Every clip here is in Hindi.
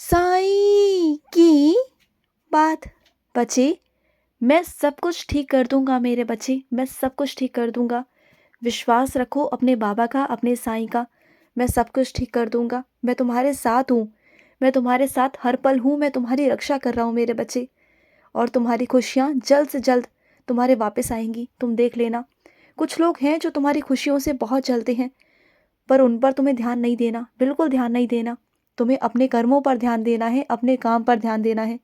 साईं की बात। बच्चे, मैं सब कुछ ठीक कर दूंगा मेरे बच्चे, मैं सब कुछ ठीक कर दूंगा। विश्वास रखो अपने बाबा का, अपने साईं का। मैं सब कुछ ठीक कर दूंगा। मैं तुम्हारे साथ हूँ, मैं तुम्हारे साथ हर पल हूँ। मैं तुम्हारी रक्षा कर रहा हूँ मेरे बच्चे। और तुम्हारी खुशियाँ जल्द से जल्द तुम्हारे वापस आएंगी, तुम देख लेना। कुछ लोग हैं जो तुम्हारी खुशियों से बहुत जलते हैं, पर उन पर तुम्हें ध्यान नहीं देना, बिल्कुल ध्यान नहीं देना। तुम्हें अपने कर्मों पर ध्यान देना है, अपने काम पर ध्यान देना है।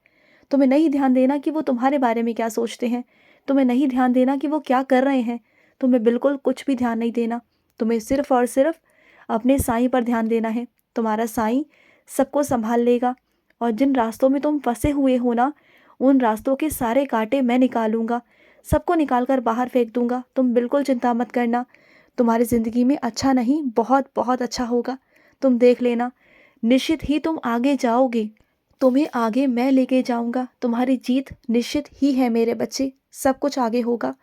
तुम्हें नहीं ध्यान देना कि वो तुम्हारे बारे में क्या सोचते हैं। तुम्हें नहीं ध्यान देना कि वो क्या कर रहे हैं। तुम्हें बिल्कुल कुछ भी ध्यान नहीं देना। तुम्हें सिर्फ और सिर्फ अपने साईं पर ध्यान देना है। तुम्हारा साईं सबको संभाल लेगा। और जिन रास्तों में तुम फंसे हुए हो ना, उन रास्तों के सारे कांटे मैं निकालूंगा, सबको निकाल कर बाहर फेंक दूंगा। तुम बिल्कुल चिंता मत करना। तुम्हारी ज़िंदगी में अच्छा नहीं, बहुत बहुत अच्छा होगा। तुम देख लेना, निश्चित ही तुम आगे जाओगे। तुम्हें आगे मैं लेके जाऊंगा। तुम्हारी जीत निश्चित ही है मेरे बच्चे। सब कुछ आगे होगा।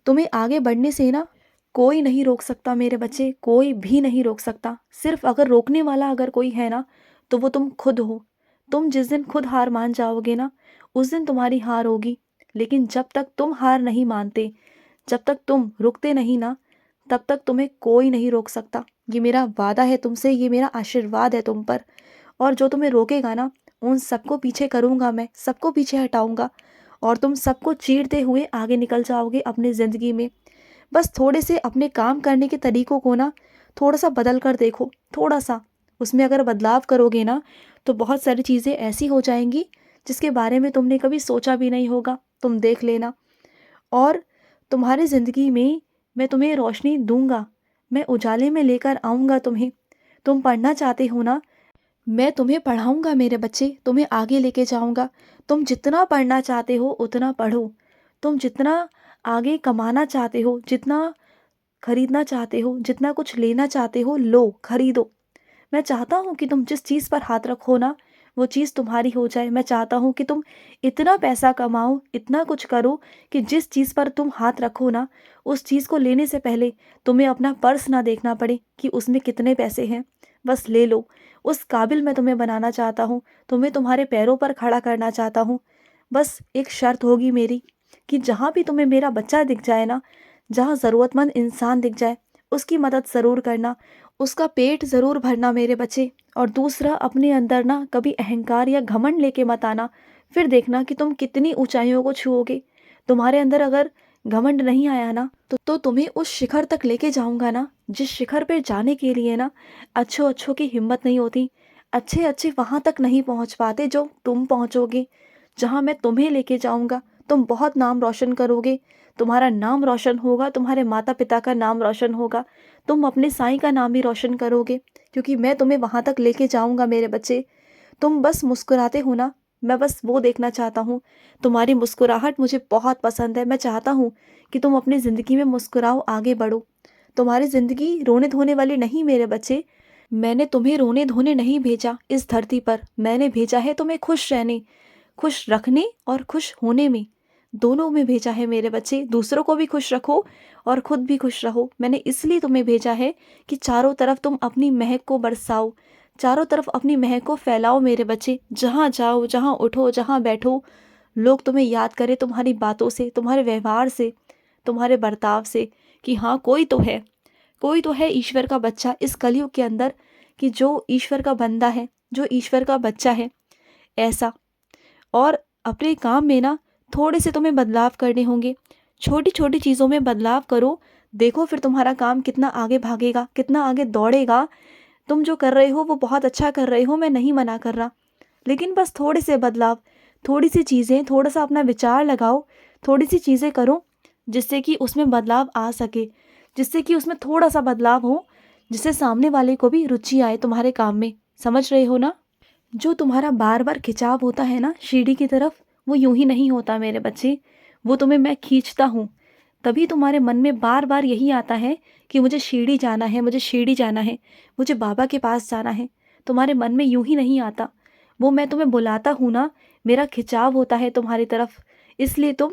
तुम्हें आगे बढ़ने से ना कोई नहीं रोक सकता मेरे बच्चे, कोई भी नहीं रोक सकता। सिर्फ अगर रोकने वाला अगर कोई है ना, तो वो तुम खुद हो। तुम जिस दिन खुद हार मान जाओगे ना, उस दिन तुम्हारी हार होगी। लेकिन जब तक तुम हार नहीं मानते, जब तक तुम रुकते नहीं ना, तब तक तुम्हें कोई नहीं रोक सकता। ये मेरा वादा है तुमसे, ये मेरा आशीर्वाद है तुम पर। और जो तुम्हें रोकेगा ना, उन सबको पीछे करूँगा मैं, सबको पीछे हटाऊँगा। और तुम सबको चीरते हुए आगे निकल जाओगे अपनी ज़िंदगी में। बस थोड़े से अपने काम करने के तरीकों को ना थोड़ा सा बदल कर देखो, थोड़ा सा। उसमें अगर बदलाव करोगे ना, तो बहुत सारी चीज़ें ऐसी हो जाएंगी जिसके बारे में तुमने कभी सोचा भी नहीं होगा। तुम देख लेना। और तुम्हारी ज़िंदगी में मैं तुम्हें रोशनी दूंगा, मैं उजाले में लेकर आऊँगा तुम्हें। तुम पढ़ना चाहते हो ना, मैं तुम्हें पढ़ाऊंगा मेरे बच्चे, तुम्हें आगे लेके जाऊंगा। तुम जितना पढ़ना चाहते हो उतना पढ़ो। तुम जितना आगे कमाना चाहते हो, जितना खरीदना चाहते हो, जितना कुछ लेना चाहते हो, लो, खरीदो। मैं चाहता हूँ कि तुम जिस चीज़ पर हाथ रखो ना, वो चीज़ तुम्हारी हो जाए। मैं चाहता हूँ कि तुम इतना पैसा कमाओ, इतना कुछ करो कि जिस चीज़ पर तुम हाथ रखो ना, उस चीज़ को लेने से पहले तुम्हें अपना पर्स ना देखना पड़े कि उसमें कितने पैसे हैं। बस ले लो। उस काबिल मैं तुम्हें बनाना चाहता हूँ, तुम्हें तुम्हारे पैरों पर खड़ा करना चाहता हूँ। बस एक शर्त होगी मेरी कि जहाँ भी तुम्हें मेरा बच्चा दिख जाए ना, जहाँ ज़रूरतमंद इंसान दिख जाए, उसकी मदद ज़रूर करना, उसका पेट ज़रूर भरना मेरे बच्चे। और दूसरा, अपने अंदर ना कभी अहंकार या घमंड लेके मत आना। फिर देखना कि तुम कितनी ऊंचाइयों को छुओगे। तुम्हारे अंदर अगर घमंड नहीं आया ना, तो तुम्हें उस शिखर तक लेके जाऊंगा ना, जिस शिखर पे जाने के लिए ना अच्छों अच्छों की हिम्मत नहीं होती। अच्छे अच्छे वहां तक नहीं पहुंच पाते जो तुम पहुंचोगे। जहां मैं तुम्हें लेके जाऊंगा, तुम बहुत नाम रोशन करोगे। तुम्हारा नाम रोशन होगा, तुम्हारे माता पिता का नाम रोशन होगा, तुम अपने साईं का नाम भी रोशन करोगे, क्योंकि मैं तुम्हें वहां तक लेके जाऊंगा मेरे बच्चे। तुम बस मुस्कुराते हो ना, मैं बस वो देखना चाहता हूँ। तुम्हारी मुस्कुराहट मुझे बहुत पसंद है। मैं चाहता हूँ कि तुम अपनी ज़िंदगी में मुस्कुराओ, आगे बढ़ो। तुम्हारी ज़िंदगी रोने धोने वाली नहीं मेरे बच्चे। मैंने तुम्हें रोने धोने नहीं भेजा इस धरती पर। मैंने भेजा है तुम्हें खुश रहने, खुश रखने और खुश होने में, दोनों में भेजा है मेरे बच्चे। दूसरों को भी खुश रखो और खुद भी खुश रहो। मैंने इसलिए तुम्हें भेजा है कि चारों तरफ तुम अपनी महक को बरसाओ, चारों तरफ अपनी महक को फैलाओ मेरे बच्चे। जहाँ जाओ, जहाँ उठो, जहाँ बैठो, लोग तुम्हें याद करें तुम्हारी बातों से, तुम्हारे व्यवहार से, तुम्हारे बर्ताव से, कि हाँ, कोई तो है, कोई तो है ईश्वर का बच्चा इस कलयुग के अंदर, कि जो ईश्वर का बंदा है, जो ईश्वर का बच्चा है, ऐसा। और अपने काम में ना थोड़े से तुम्हें बदलाव करने होंगे। छोटी छोटी चीज़ों में बदलाव करो, देखो फिर तुम्हारा काम कितना आगे भागेगा, कितना आगे दौड़ेगा। तुम जो कर रहे हो वो बहुत अच्छा कर रहे हो, मैं नहीं मना कर रहा। लेकिन बस थोड़े से बदलाव, थोड़ी सी चीज़ें, थोड़ा सा अपना विचार लगाओ, थोड़ी सी चीज़ें करो जिससे कि उसमें बदलाव आ सके, जिससे कि उसमें थोड़ा सा बदलाव हो, जिससे सामने वाले को भी रुचि आए तुम्हारे काम में। समझ रहे हो ना? जो तुम्हारा बार बार खिंचाव होता है ना सीढ़ी की तरफ, वो यूं ही नहीं होता मेरे बच्चे। वो तुम्हें मैं खींचता हूँ, तभी तुम्हारे मन में बार बार यही आता है कि मुझे सीढ़ी जाना है, मुझे सीढ़ी जाना है, मुझे बाबा के पास जाना है। तुम्हारे मन में यूं ही नहीं आता। वो मैं तुम्हें बुलाता हूँ ना, मेरा खिंचाव होता है तुम्हारी तरफ, इसलिए तुम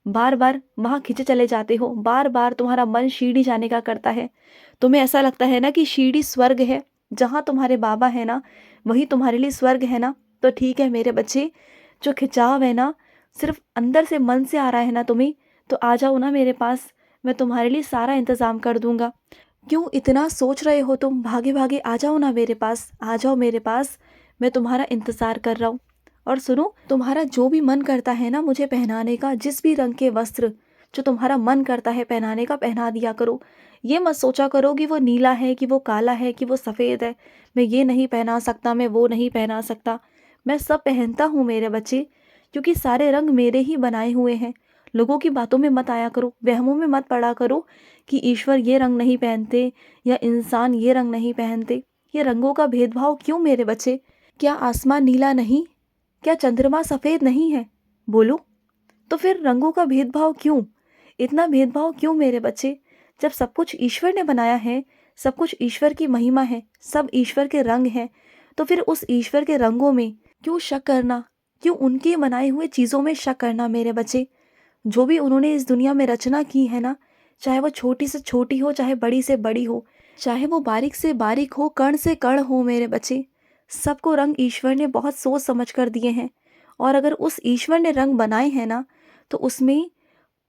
बार बार वहाँ खिंचे चले जाते हो। बार बार तुम्हारा मन सीढ़ी जाने का करता है। तुम्हें ऐसा लगता है ना कि सीढ़ी स्वर्ग है, जहाँ तुम्हारे बाबा है ना, वही तुम्हारे लिए स्वर्ग है ना। तो ठीक है मेरे बच्चे, जो खिंचाव है ना सिर्फ अंदर से मन से आ रहा है ना तुम्हें, तो आ जाओ ना मेरे पास, मैं तुम्हारे लिए सारा इंतज़ाम कर दूँगा। क्यों इतना सोच रहे हो तुम? भागे भागे आ जाओ ना मेरे पास, आ जाओ मेरे पास, मैं तुम्हारा इंतज़ार कर रहा हूँ। और सुनो, तुम्हारा जो भी मन करता है ना मुझे पहनाने का, जिस भी रंग के वस्त्र जो तुम्हारा मन करता है पहनाने का, पहना दिया करो। ये मत सोचा करो कि वो नीला है, कि वो काला है, कि वो सफ़ेद है, मैं ये नहीं पहना सकता, मैं वो नहीं पहना सकता। मैं सब पहनता हूँ मेरे बच्चे, क्योंकि सारे रंग मेरे ही बनाए हुए हैं। लोगों की बातों में मत आया करो, वहमों में मत पड़ा करो कि ईश्वर ये रंग नहीं पहनते या इंसान ये रंग नहीं पहनते। ये रंगों का भेदभाव क्यों मेरे बच्चे? क्या आसमान नीला नहीं? क्या चंद्रमा सफ़ेद नहीं है? बोलो। तो फिर रंगों का भेदभाव क्यों? इतना भेदभाव क्यों मेरे बच्चे? जब सब कुछ ईश्वर ने बनाया है, सब कुछ ईश्वर की महिमा है, सब ईश्वर के रंग हैं, तो फिर उस ईश्वर के रंगों में क्यों शक करना? क्यों उनके बनाए हुए चीज़ों में शक करना मेरे बच्चे? जो भी उन्होंने इस दुनिया में रचना की है ना, चाहे वो छोटी से छोटी हो, चाहे बड़ी से बड़ी हो, चाहे वो बारीक से बारीक हो, कण से कण हो मेरे बच्चे, सबको रंग ईश्वर ने बहुत सोच समझ कर दिए हैं। और अगर उस ईश्वर ने रंग बनाए हैं ना, तो उसमें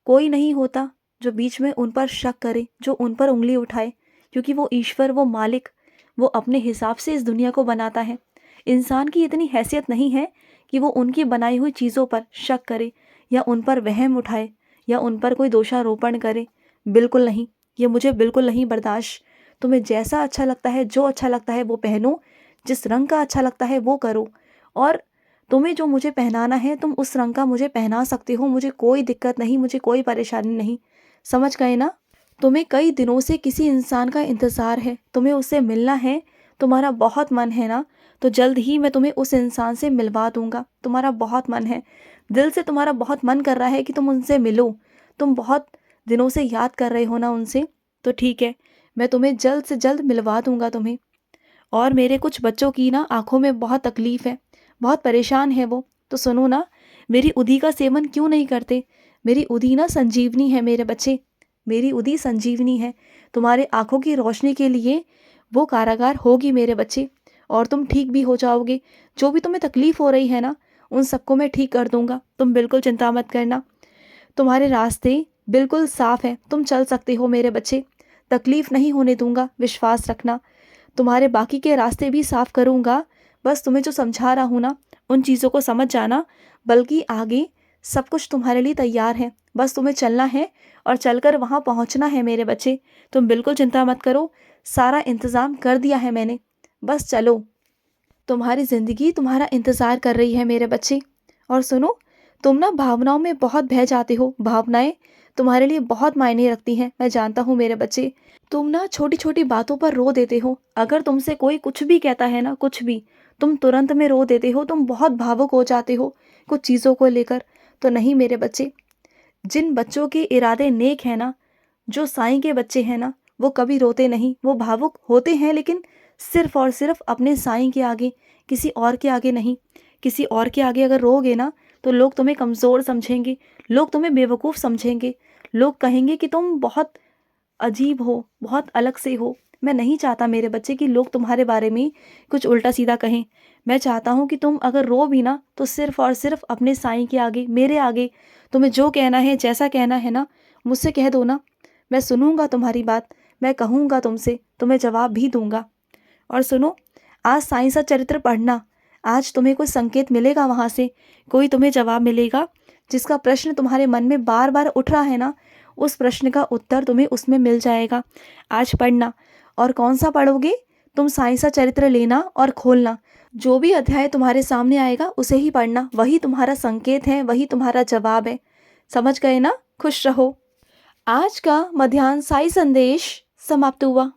कोई नहीं होता जो बीच में उन पर शक करे, जो उन पर उंगली उठाए, क्योंकि वो ईश्वर, वो मालिक, वो अपने हिसाब से इस दुनिया को बनाता है। इंसान की इतनी हैसियत नहीं है कि वो उनकी बनाई हुई चीज़ों पर शक करे या उन पर वहम उठाए या उन पर कोई दोषारोपण करे। बिल्कुल नहीं, ये मुझे बिल्कुल नहीं बर्दाश्त। तुम्हें जैसा अच्छा लगता है, जो अच्छा लगता है वो पहनो, जिस रंग का अच्छा लगता है वो करो। और तुम्हें जो मुझे पहनाना है तुम उस रंग का मुझे पहना सकते हो, मुझे कोई दिक्कत नहीं, मुझे कोई परेशानी नहीं। समझ गए ना? तुम्हें कई दिनों से किसी इंसान का इंतज़ार है, तुम्हें उससे मिलना है, तुम्हारा बहुत मन है ना, तो जल्द ही मैं तुम्हें उस इंसान से मिलवा दूंगा। तुम्हारा बहुत मन है, दिल से तुम्हारा बहुत मन कर रहा है कि तुम उनसे मिलो, तुम बहुत दिनों से याद कर रहे हो ना उनसे, तो ठीक है, मैं तुम्हें जल्द से जल्द मिलवा दूंगा तुम्हें। और मेरे कुछ बच्चों की ना आँखों में बहुत तकलीफ़ है, बहुत परेशान है वो, तो सुनो ना, मेरी उधी का सेवन क्यों नहीं करते? मेरी उधी ना संजीवनी है मेरे बच्चे, मेरी उधी संजीवनी है। तुम्हारे आँखों की रोशनी के लिए वो कारागार होगी मेरे बच्चे, और तुम ठीक भी हो जाओगे। जो भी तुम्हें तकलीफ़ हो रही है ना, उन सबको मैं ठीक कर दूंगा, तुम बिल्कुल चिंता मत करना। तुम्हारे रास्ते बिल्कुल साफ़ हैं, तुम चल सकते हो मेरे बच्चे, तकलीफ़ नहीं होने दूंगा, विश्वास रखना। तुम्हारे बाकी के रास्ते भी साफ़ करूँगा, बस तुम्हें जो समझा रहा हूँ ना, उन चीज़ों को समझ जाना, बल्कि आगे सब कुछ तुम्हारे लिए तैयार है, बस तुम्हें चलना है और चलकर वहाँ पहुँचना है मेरे बच्चे। तुम बिल्कुल चिंता मत करो, सारा इंतज़ाम कर दिया है मैंने, बस चलो। तुम्हारी ज़िंदगी तुम्हारा इंतज़ार कर रही है मेरे बच्चे। और सुनो, तुम ना भावनाओं में बहुत बह जाते हो, भावनाएं तुम्हारे लिए बहुत मायने रखती हैं, मैं जानता हूँ मेरे बच्चे। तुम ना छोटी छोटी बातों पर रो देते हो, अगर तुमसे कोई कुछ भी कहता है ना, कुछ भी, तुम तुरंत में रो देते हो, तुम बहुत भावुक हो जाते हो कुछ चीज़ों को लेकर। तो नहीं मेरे बच्चे, जिन बच्चों के इरादे नेक हैं ना, जो साईं के बच्चे हैं ना, वो कभी रोते नहीं। वो भावुक होते हैं लेकिन सिर्फ और सिर्फ अपने साईं के आगे, किसी और के आगे नहीं। किसी और के आगे अगर रोगे ना, तो लोग तुम्हें कमज़ोर समझेंगे, लोग तुम्हें बेवकूफ़ समझेंगे, लोग कहेंगे कि तुम बहुत अजीब हो, बहुत अलग से हो। मैं नहीं चाहता मेरे बच्चे कि लोग तुम्हारे बारे में कुछ उल्टा सीधा कहें। मैं चाहता हूँ कि तुम अगर रो भी ना, तो सिर्फ और सिर्फ अपने साईं के आगे, मेरे आगे, तुम्हें जो कहना है, जैसा कहना है ना, मुझसे कह दो ना। मैं सुनूंगा तुम्हारी बात, मैं कहूँगा तुमसे, तुम्हें जवाब भी दूंगा। और सुनो, आज साईं सा चरित्र पढ़ना, आज तुम्हें कोई संकेत मिलेगा वहाँ से, कोई तुम्हें जवाब मिलेगा। जिसका प्रश्न तुम्हारे मन में बार बार उठ रहा है ना, उस प्रश्न का उत्तर तुम्हें उसमें मिल जाएगा। आज पढ़ना। और कौन सा पढ़ोगे? तुम साईं सा चरित्र लेना और खोलना, जो भी अध्याय तुम्हारे सामने आएगा उसे ही पढ़ना, वही तुम्हारा संकेत है, वही तुम्हारा जवाब है। समझ गए ना? खुश रहो। आज का मध्याह्न साई संदेश समाप्त हुआ।